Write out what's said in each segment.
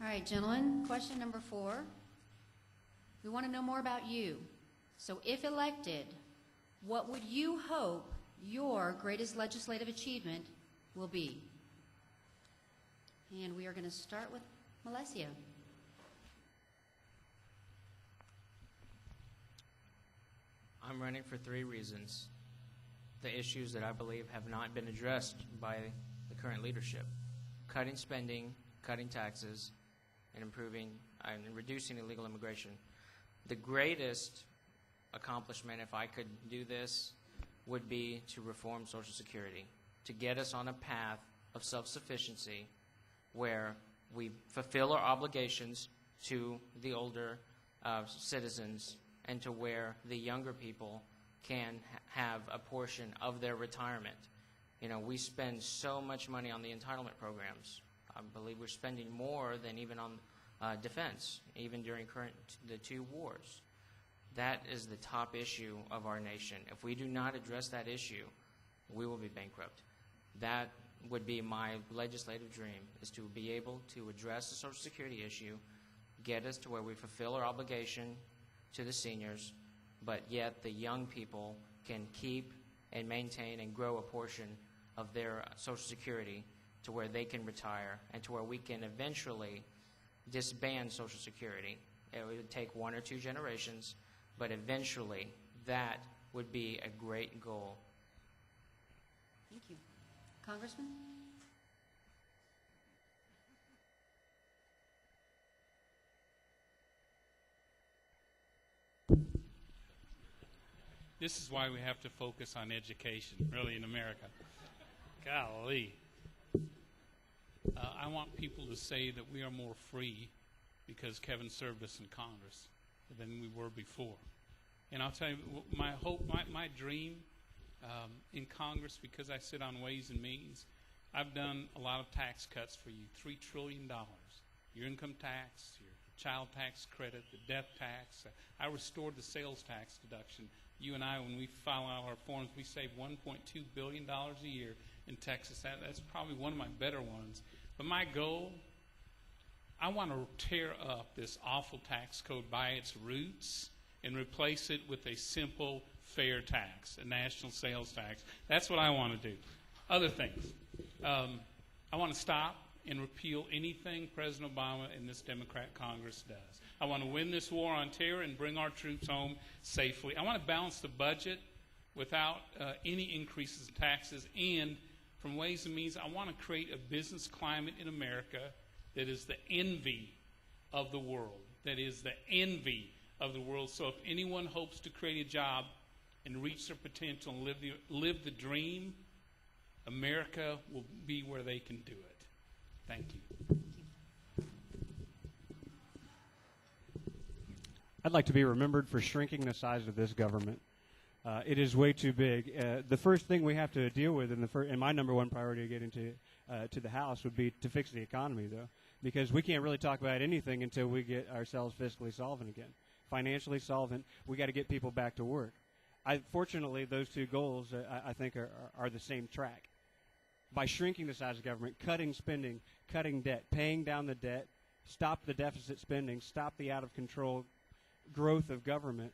All right, gentlemen, question number 4. We want to know more about you. So if elected, what would you hope your greatest legislative achievement will be? And we are going to start with Melesio. I'm running for 3 reasons. The issues that I believe have not been addressed by the current leadership. Cutting spending, cutting taxes, and improving and reducing illegal immigration. The greatest accomplishment, if I could do this, would be to reform Social Security, to get us on a path of self-sufficiency where we fulfill our obligations to the older citizens and to where the younger people can have a portion of their retirement. You know, we spend so much money on the entitlement programs. I believe we're spending more than even on defense, even during the 2 wars. That is the top issue of our nation. If we do not address that issue, we will be bankrupt. That would be my legislative dream, is to be able to address the Social Security issue, get us to where we fulfill our obligation to the seniors, but yet the young people can keep and maintain and grow a portion of their Social Security to where they can retire and to where we can eventually disband Social Security. It would take 1 or 2 generations, but eventually that would be a great goal. Thank you. Congressman? This is why we have to focus on education, really, in America. Golly. I want people to say that we are more free because Kevin served us in Congress than we were before. And I'll tell you, my hope, my dream in Congress, because I sit on Ways and Means, I've done a lot of tax cuts for you, $3 trillion. Your income tax, your child tax credit, the death tax. I restored the sales tax deduction. You and I, when we file out our forms, we save $1.2 billion a year in Texas. That's probably one of my better ones. But my goal, I want to tear up this awful tax code by its roots and replace it with a simple, fair tax, a national sales tax. That's what I want to do. Other things. I want to stop and repeal anything President Obama and this Democrat Congress does. I want to win this war on terror and bring our troops home safely. I want to balance the budget without any increases in taxes. And from Ways and Means, I want to create a business climate in America that is the envy of the world, that is the envy of the world. So if anyone hopes to create a job and reach their potential and live the dream, America will be where they can do it. Thank you. I'd like to be remembered for shrinking the size of this government. It is way too big. The first thing we have to deal with, and my number 1 priority to get into to the House would be to fix the economy, though, because we can't really talk about anything until we get ourselves fiscally solvent again. Financially solvent, we got to get people back to work. Fortunately, those 2 goals, I think, are the same track. By shrinking the size of government, cutting spending, cutting debt, paying down the debt, stop the deficit spending, stop the out-of-control growth of government,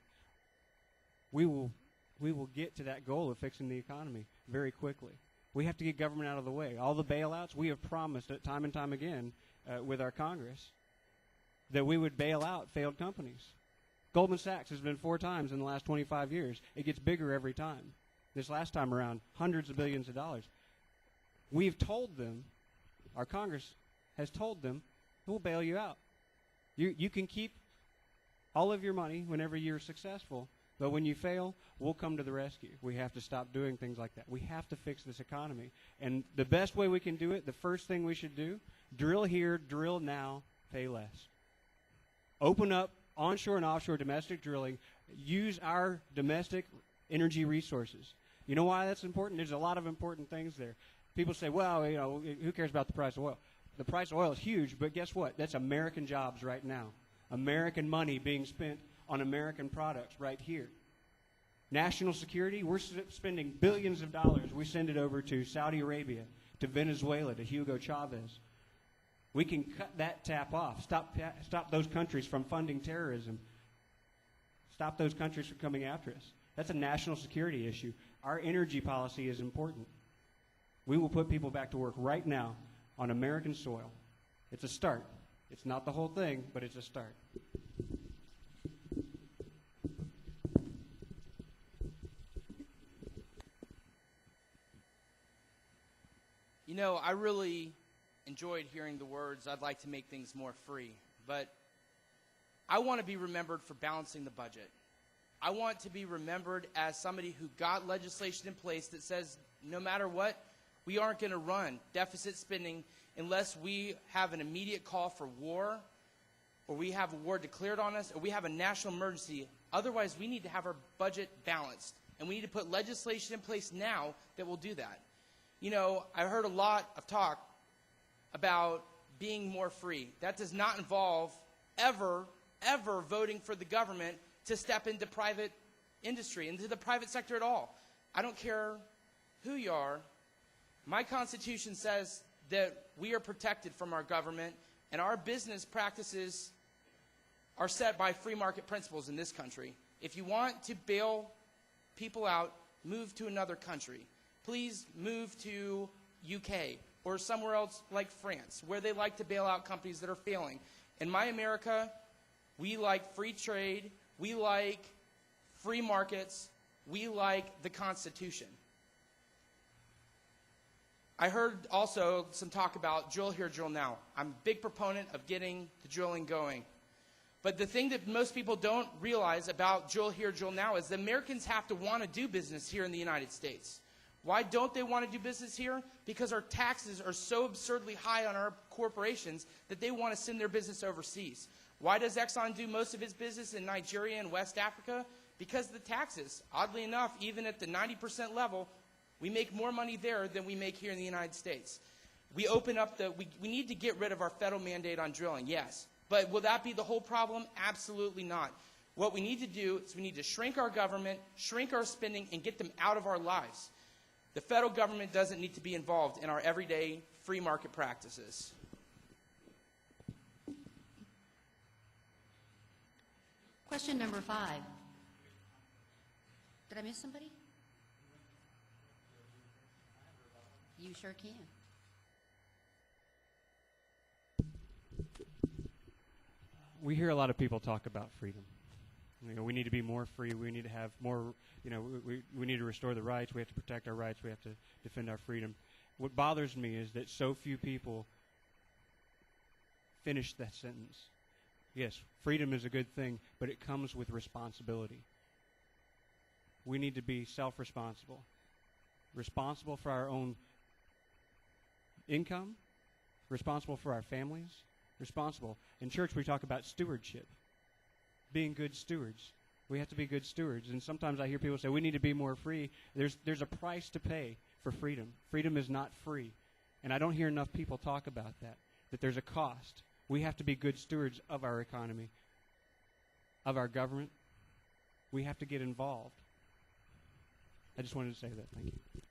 we will get to that goal of fixing the economy very quickly. We have to get government out of the way. All the bailouts, we have promised it time and time again with our Congress that we would bail out failed companies. Goldman Sachs has been 4 times in the last 25 years. It gets bigger every time. This last time around, hundreds of billions of dollars. We've told them, our Congress has told them, we'll bail you out. You can keep all of your money whenever you're successful, but when you fail, we'll come to the rescue. We have to stop doing things like that. We have to fix this economy. And the best way we can do it, the first thing we should do, drill here, drill now, pay less. Open up onshore and offshore domestic drilling. Use our domestic energy resources. You know why that's important? There's a lot of important things there. People say, well, you know, who cares about the price of oil? The price of oil is huge, but guess what? That's American jobs right now. American money being spent on American products right here. National security, we're spending billions of dollars. We send it over to Saudi Arabia, to Venezuela, to Hugo Chavez. We can cut that tap off. Stop those countries from funding terrorism. Stop those countries from coming after us. That's a national security issue. Our energy policy is important. We will put people back to work right now on American soil. It's a start. It's not the whole thing, but it's a start. You know, I really enjoyed hearing the words, "I'd like to make things more free." But I want to be remembered for balancing the budget. I want to be remembered as somebody who got legislation in place that says no matter what, we aren't going to run deficit spending unless we have an immediate call for war, or we have a war declared on us, or we have a national emergency. Otherwise, we need to have our budget balanced. And we need to put legislation in place now that will do that. You know, I heard a lot of talk about being more free. That does not involve ever voting for the government to step into private industry, into the private sector at all. I don't care who you are. My Constitution says that we are protected from our government, and our business practices are set by free market principles in this country. If you want to bail people out, move to another country. Please move to UK or somewhere else like France, where they like to bail out companies that are failing. In my America, we like free trade, we like free markets, we like the Constitution. I heard also some talk about drill here, drill now. I'm a big proponent of getting the drilling going. But the thing that most people don't realize about drill here, drill now is the Americans have to want to do business here in the United States. Why don't they want to do business here? Because our taxes are so absurdly high on our corporations that they want to send their business overseas. Why does Exxon do most of its business in Nigeria and West Africa? Because of the taxes. Oddly enough, even at the 90% level, we make more money there than we make here in the United States. We open up we need to get rid of our federal mandate on drilling, yes. But will that be the whole problem? Absolutely not. What we need to do is we need to shrink our government, shrink our spending, and get them out of our lives. The federal government doesn't need to be involved in our everyday free market practices. Question number 5. Did I miss somebody? You sure can. We hear a lot of people talk about freedom. You know, we need to be more free. We need to have more, you know, we need to restore the rights. We have to protect our rights. We have to defend our freedom. What bothers me is that so few people finish that sentence. Yes, freedom is a good thing, but it comes with responsibility. We need to be self-responsible. Responsible for our own income, responsible for our families, responsible. In church, we talk about stewardship, being good stewards. We have to be good stewards. And sometimes I hear people say, we need to be more free. There's a price to pay for freedom. Freedom is not free. And I don't hear enough people talk about that there's a cost. We have to be good stewards of our economy, of our government. We have to get involved. I just wanted to say that. Thank you.